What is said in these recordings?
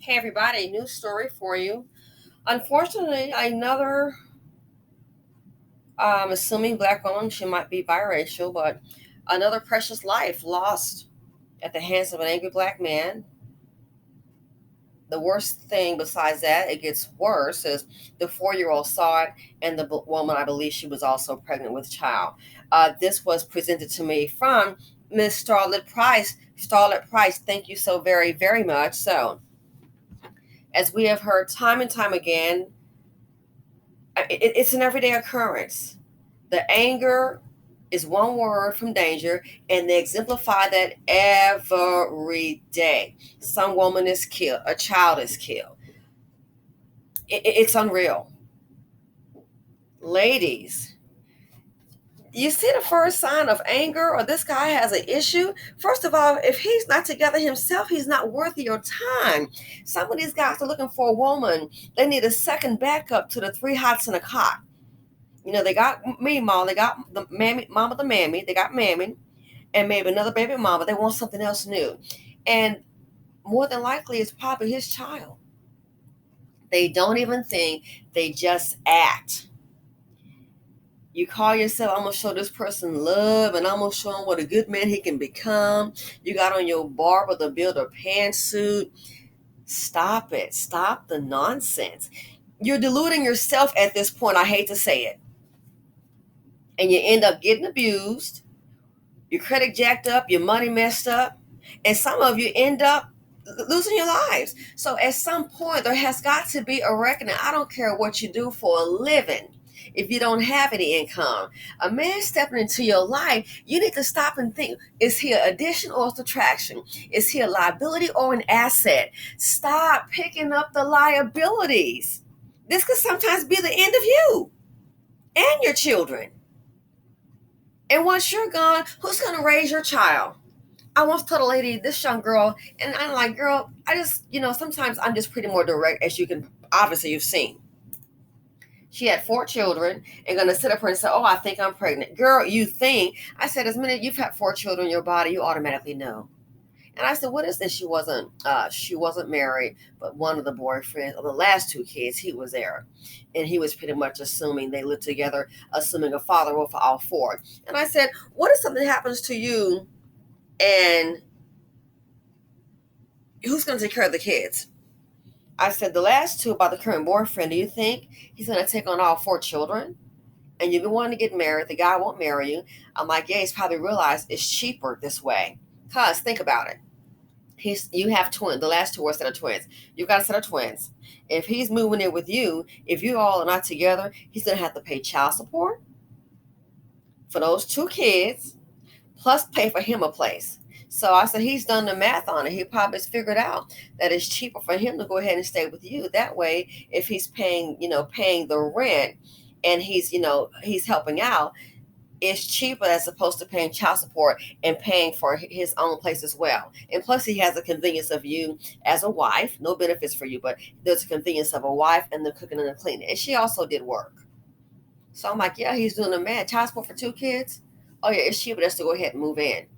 Hey everybody, new story for you. Unfortunately, another assuming black woman, she might be biracial, but another precious life lost at the hands of an angry black man. The worst thing besides that, it gets worse, is the 4-year old saw it, and the woman, I believe she was also pregnant with child. This was presented to me from Miss Starlet Price. Starlet Price, thank you so very, very much. So, as we have heard time and time again, it's an everyday occurrence. The anger is one word from danger, and they exemplify that every day. Some woman is killed, a child is killed. It's unreal. Ladies, you see the first sign of anger or this guy has an issue. First of all, if he's not together himself, he's not worth your time. Some of these guys are looking for a woman. They need a second backup to the three hots in a cot. They got mama, they got the mammy, mama, the mammy, they got mammy, and maybe another baby mama. They want something else new. And more than likely, it's probably his child. They don't even think, they just act. You call yourself, I'm going to show this person love, and I'm going to show him what a good man he can become. You got on your Barbara the Builder pantsuit. Stop it. Stop the nonsense. You're deluding yourself at this point. I hate to say it. And you end up getting abused, your credit jacked up, your money messed up, and some of you end up losing your lives. So at some point, there has got to be a reckoning. I don't care what you do for a living. If you don't have any income, a man stepping into your life, you need to stop and think, is he an addition or a subtraction? Is he a liability or an asset? Stop picking up the liabilities. This could sometimes be the end of you and your children. And once you're gone, who's going to raise your child? I once told a lady, this young girl, and I'm like, girl, I just, sometimes I'm just pretty more direct, as you can, obviously you've seen. She had 4 children and going to sit up here and say, oh, I think I'm pregnant. Girl, you think? I said, as minute you've had 4 children in your body, you automatically know. And I said, what is this? She wasn't married, but one of the boyfriends of the last 2 kids, he was there. And he was pretty much assuming they lived together, assuming a father role for all 4. And I said, what if something happens to you and who's going to take care of the kids? I said, the last 2 about the current boyfriend, do you think he's going to take on all 4 children? And you've been wanting to get married, the guy won't marry you. I'm like, yeah, he's probably realized it's cheaper this way. Because think about it. You have twins. The last 2 are a set of twins. You've got a set of twins. If he's moving in with you, if you all are not together, he's going to have to pay child support for those 2 kids, plus pay for him a place. So I said, he's done the math on it. He probably has figured out that it's cheaper for him to go ahead and stay with you. That way, if he's paying the rent, and he's helping out, it's cheaper as opposed to paying child support and paying for his own place as well. And plus, he has the convenience of you as a wife. No benefits for you, but there's a convenience of a wife and the cooking and the cleaning. And she also did work. So I'm like, yeah, he's doing the math. Child support for 2 kids. Oh yeah, it's cheaper just to go ahead and move in.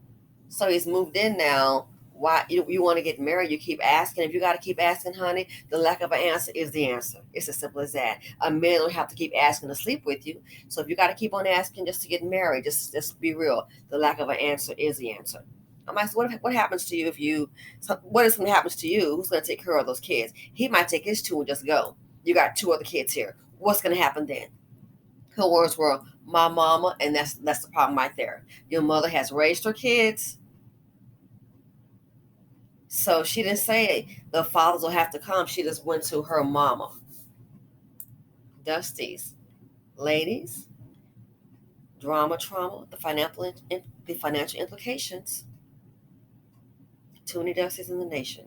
So he's moved in now. Why you want to get married? You keep asking. If you got to keep asking, honey, the lack of an answer is the answer. It's as simple as that. A man don't have to keep asking to sleep with you. So if you got to keep on asking just to get married, just be real. The lack of an answer is the answer. I'm like, so what happens to you what if something happens to you? Who's going to take care of those kids? He might take his 2 and just go. You got 2 other kids here. What's going to happen then? Her words were, my mama, and that's the problem right there. Your mother has raised her kids. So she didn't say the fathers will have to come. She just went to her mama. Dusties, ladies, trauma, the financial implications. Too many Dusties in the nation.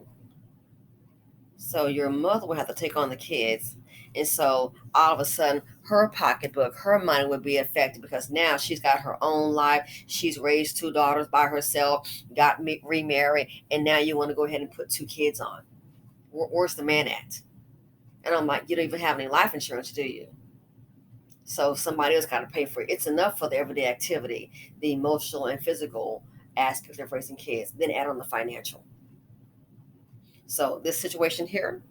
So your mother will have to take on the kids. And so all of a sudden, her pocketbook, her money would be affected because now she's got her own life. She's raised 2 daughters by herself, got remarried, and now you want to go ahead and put 2 kids on. Where's the man at? And I'm like, you don't even have any life insurance, do you? So somebody else got to pay for it. It's enough for the everyday activity, the emotional and physical aspect of raising kids. Then add on the financial. So this situation here,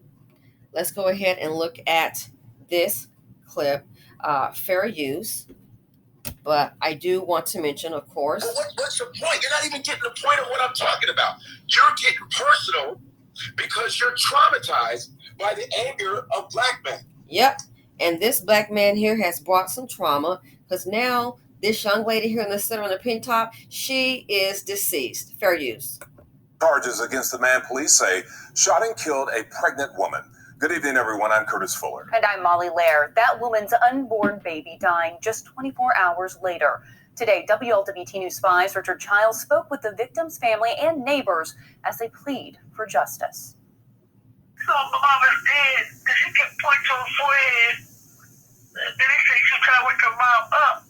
let's go ahead and look at this clip. Fair use, but I do want to mention, of course. What's the point? You're not even getting the point of what I'm talking about. You're getting personal because you're traumatized by the anger of black men. Yep. And this black man here has brought some trauma because now this young lady here in the center on the pink top, she is deceased. Fair use. Charges against the man police say shot and killed a pregnant woman. Good evening, everyone. I'm Curtis Fuller. And I'm Molly Lair. That woman's unborn baby dying just 24 hours later. Today, WLWT News 5's Richard Childs spoke with the victim's family and neighbors as they plead for justice. So my mama's dead. She kept pointing to her forehead. Then they say she tried to wake her mom up.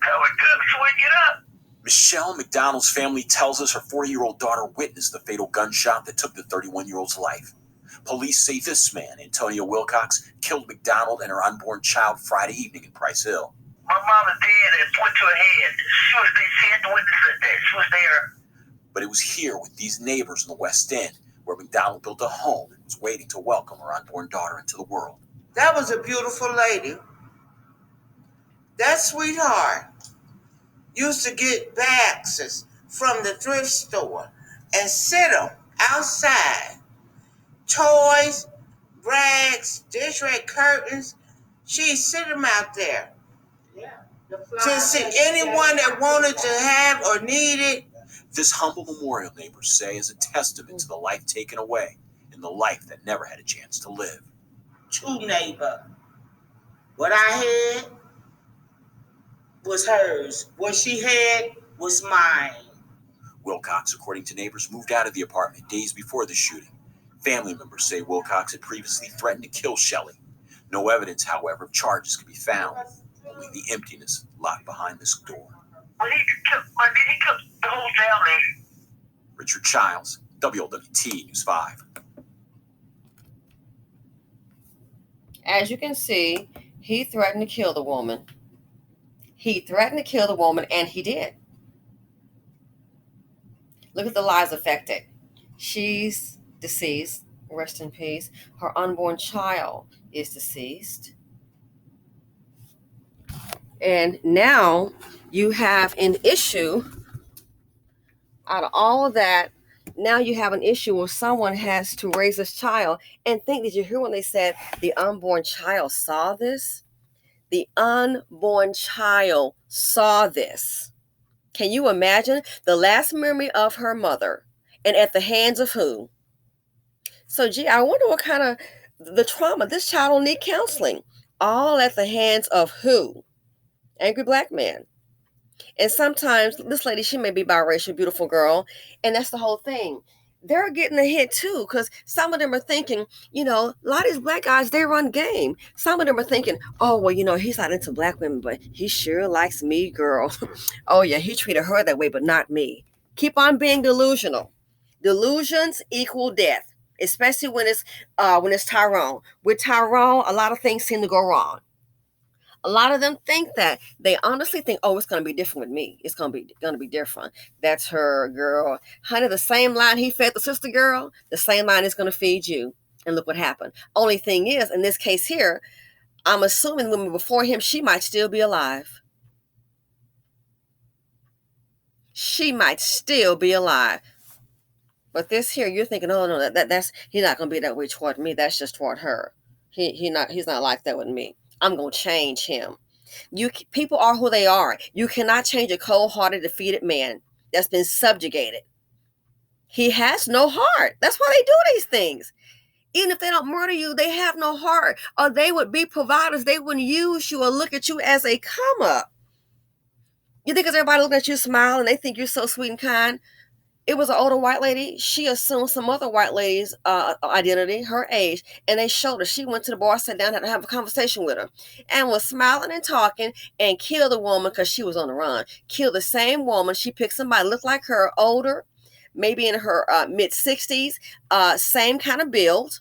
Tell her good so we get up. Michelle McDonald's family tells us her 40-year-old daughter witnessed the fatal gunshot that took the 31-year-old's life. Police say this man, Antonio Wilcox, killed McDonald and her unborn child Friday evening in Price Hill. My mama's dead and point to her head. She was there. She had to witness that. She was there. But it was here with these neighbors in the West End where McDonald built a home and was waiting to welcome her unborn daughter into the world. That was a beautiful lady. That sweetheart used to get bags from the thrift store and sit them outside. Toys, rags, dish rag curtains. She'd sit them out there. To see anyone that wanted to have or needed. This humble memorial, neighbors say, is a testament to the life taken away and the life that never had a chance to live. True neighbor. What I had was hers. What she had was mine. Wilcox, according to neighbors, moved out of the apartment days before the shooting. Family members say Wilcox had previously threatened to kill Shelley. No evidence, however, of charges could be found. Only the emptiness locked behind this door. But he took the whole family. Richard Childs, WLWT News 5. As you can see, he threatened to kill the woman. He threatened to kill the woman, and he did. Look at the lives affected. She's deceased. Rest in peace. Her unborn child is deceased. And now you have an issue. Out of all of that, now you have an issue where someone has to raise this child and think, did you hear when they said the unborn child saw this? The unborn child saw this. Can you imagine the last memory of her mother and at the hands of who? So, gee, I wonder what kind of the trauma. This child will need counseling. All at the hands of who? Angry black man. And sometimes this lady, she may be biracial, beautiful girl. And that's the whole thing. They're getting a hit too, because some of them are thinking, a lot of these black guys, they run game. Some of them are thinking, oh, well, he's not into black women, but he sure likes me, girl. Oh, yeah, he treated her that way, but not me. Keep on being delusional. Delusions equal death, especially when it's Tyrone. With Tyrone, a lot of things seem to go wrong. A lot of them think that. They honestly think, oh, it's going to be different with me. It's going to be different. That's her, girl. Honey, the same line he fed the sister girl, the same line is going to feed you. And look what happened. Only thing is, in this case here, I'm assuming women before him, she might still be alive. She might still be alive. But this here, you're thinking, oh, no, that's he's not going to be that way toward me. That's just toward her. He's not like that with me. I'm going to change him. People are who they are. You cannot change a cold-hearted, defeated man that's been subjugated. He has no heart. That's why they do these things. Even if they don't murder you, they have no heart. Or they would be providers. They wouldn't use you or look at you as a come-up. You think because everybody looking at you smile and they think you're so sweet and kind? It was an older white lady. She assumed some other white lady's identity, her age, and they showed her. She went to the bar, sat down, had to have a conversation with her, and was smiling and talking, and killed the woman because she was on the run. Killed the same woman. She picked somebody looked like her, older, maybe in her mid-60s, same kind of build.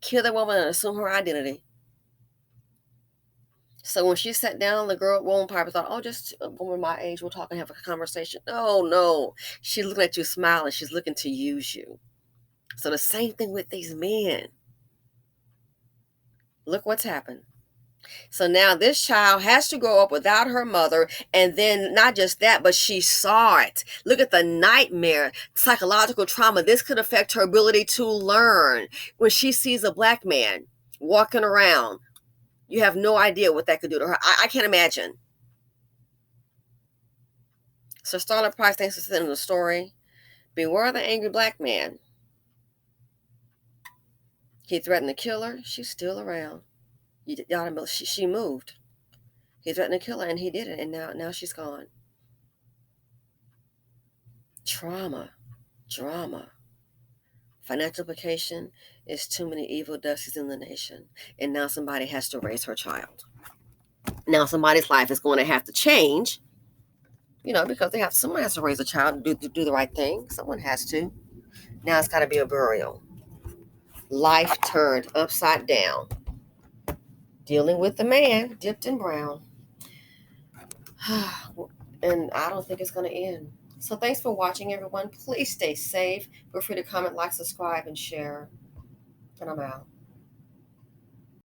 Killed the woman and assumed her identity. So when she sat down, the woman probably thought, oh, just a woman my age, we'll talk and have a conversation. No. She's looking at you smiling. She's looking to use you. So the same thing with these men. Look what's happened. So now this child has to grow up without her mother. And then not just that, but she saw it. Look at the nightmare, psychological trauma. This could affect her ability to learn. When she sees a black man walking around, you have no idea what that could do to her. I can't imagine. So Starla Price, thanks for sending the story. Beware the angry black man. He threatened to kill her. She's still around. She moved. He threatened to kill her, and he did it, and now she's gone. Trauma, drama. Financial implication is too many evil dusties in the nation, and now somebody has to raise her child. Now somebody's life is going to have to change, because someone has to raise a child and do the right thing. Someone has to. Now it's got to be a burial. Life turned upside down. Dealing with the man dipped in brown. And I don't think it's going to end. So thanks for watching, everyone. Please stay safe. Feel free to comment, like, subscribe, and share. And I'm out.